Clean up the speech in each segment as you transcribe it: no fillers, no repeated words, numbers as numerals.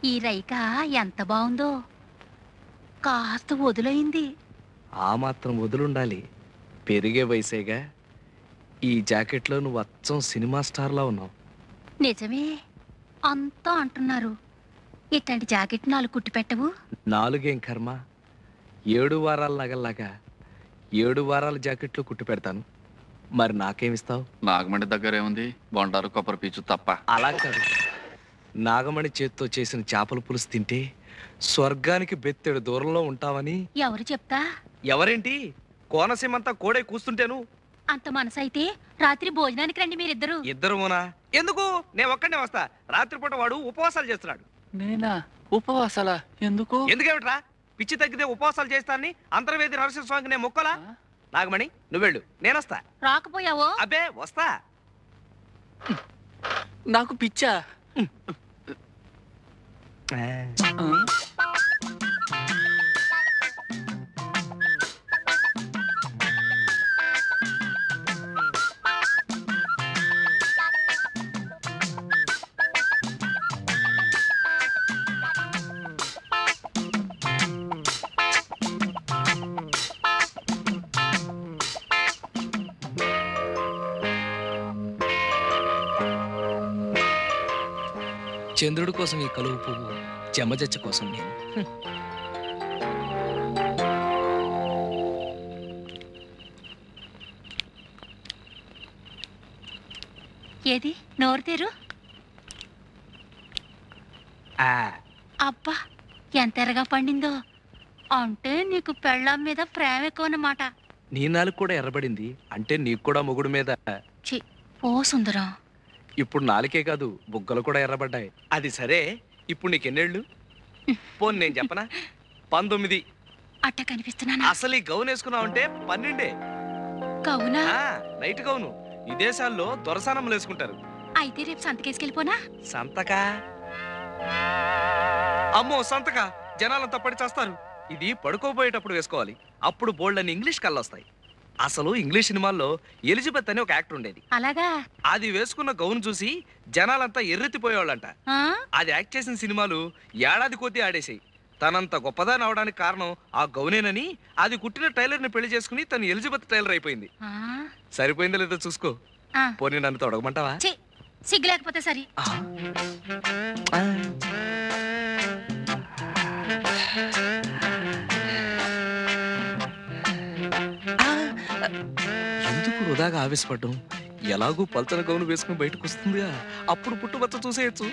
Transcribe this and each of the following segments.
ఈ రైక ఎంత బాగుందో, కాస్త వదులైంది. ఆ మాత్రం వదులుండాలి, పెరిగే వయసేగా. ఈ జాకెట్లో నువ్వు అచ్చం సినిమా స్టార్లా ఉన్నావు. నిజమే, అంతా అంటున్నారు. ఇట్లాంటి జాకెట్ 4 కుట్టి పెట్టవు? 4 ఏం కర్మ, 7 వారాల నగల్లాగా 7 వారాల జాకెట్లు కుట్టి పెడతాను. మరి నాకేమిస్తావు? నాగమండి దగ్గర ఏముంది, బొండారు కొబ్బరి పీచు తప్ప. అలా కాదు, నాగమణి చేత్తో చేసిన చేపల పులుసు తింటే స్వర్గానికి బెత్తెడు దూరంలో ఉంటావని. ఎవరు చెప్తా? ఎవరేంటి, కోనసీమంతా కోడే కూస్తుంటేను. అంత మనసైతే రాత్రి భోజనానికి రండి మీరిద్దరు. ఇద్దరునా? ఎందుకు, నేను ఒక్కడే వస్తా. రాత్రిపూట వాడు ఉపవాసాలు చేస్తున్నాడు. నేనా? ఉపవాసాలా? ఎందుకు? ఎందుకేమిట్రా, పిచ్చి తగ్గితే ఉపవాసాలు చేస్తానని అంతర్వేది నరసింహస్వామికి నేను మొక్కలా? నాగమణి నువ్వెళ్ళు, నేనొస్తా. రాకపోయావో? అబ్బే వస్తా. నాకు పిచ్చా? చంద్రుడి కోసం ఈ కలువు పువ్వు, చెమజచ్చ కోసం నేను. ఏది నోరు తెరు. అబ్బా, ఎంత ఎర్రగా పండిందో. అంటే నీకు పెళ్ళాం మీద ప్రేమ ఎక్కువ అన్నమాట. నీ నాలుగు కూడా ఎర్రబడింది అంటే నీకు కూడా మొగుడు మీద. ఛీ, ఓ సుందరం. ఇప్పుడు నాలుకే కాదు, బుగ్గలు కూడా ఎర్రబడ్డాయి. అది సరే, ఇప్పుడు నీకెన్నేళ్ళు? పోను నేను చెప్పనా, 19. అట్ట కనిపిస్తున్నానా? అసలు ఈ గౌన్ వేసుకున్నావు అంటే 12. కవునా? నైట్ గౌను విదేశాల్లో దొరసానములు వేసుకుంటారు. అయితే రేపు సంతకేసుకెళ్ళిపోనా? సంతకా? అమ్మో సంతక, జనాలంతా పడి చేస్తారు. ఇది పడుకోబోయేటప్పుడు వేసుకోవాలి, అప్పుడు బోల్డ్ అని ఇంగ్లీష్ కళ్ళొస్తాయి. అసలు ఇంగ్లీష్ సినిమాల్లో ఎలిజబెత్ అని ఒక యాక్టర్ ఉండేది. అలాగా? అది వేసుకున్న గౌన్ చూసి జనాలంతా ఎర్రెత్తిపోయేవాళ్ళంట. అది యాక్ట్ చేసిన సినిమాలు ఏడాది కొద్దీ ఆడేసాయి. తనంత గొప్పదాని అవడానికి కారణం ఆ గౌనేనని అది కుట్టిన టైలర్ని పెళ్లి చేసుకుని తను ఎలిజబెత్ టైలర్ అయిపోయింది. సరిపోయిందో లేదో చూసుకో. పోనీ నన్ను తొడగమంటావా? సిగ్గు లేకపోతే సరి. ఎందుకు వృధాగా ఆవేశపడ్డం? ఎలాగూ పల్చన గౌను వేసుకుని బయటకు వస్తుందిగా, అప్పుడు పుట్టుబచ్చ చూసేయచ్చు.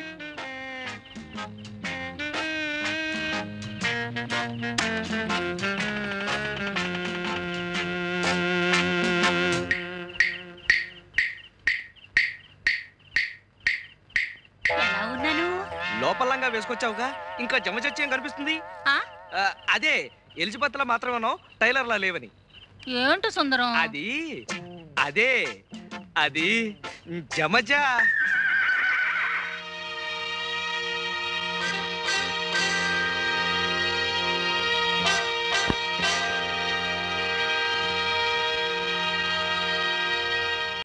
ఎలా ఉన్నాను? లోపలంగా వేసుకొచ్చావుగా, ఇంకా జమచచ్చేం కనిపిస్తుంది? అదే ఎలిజబెత్ లా మాత్రమేనో టైలర్ లా లేవని. ఏంటో సుందరం? అది అదే అది జమజ.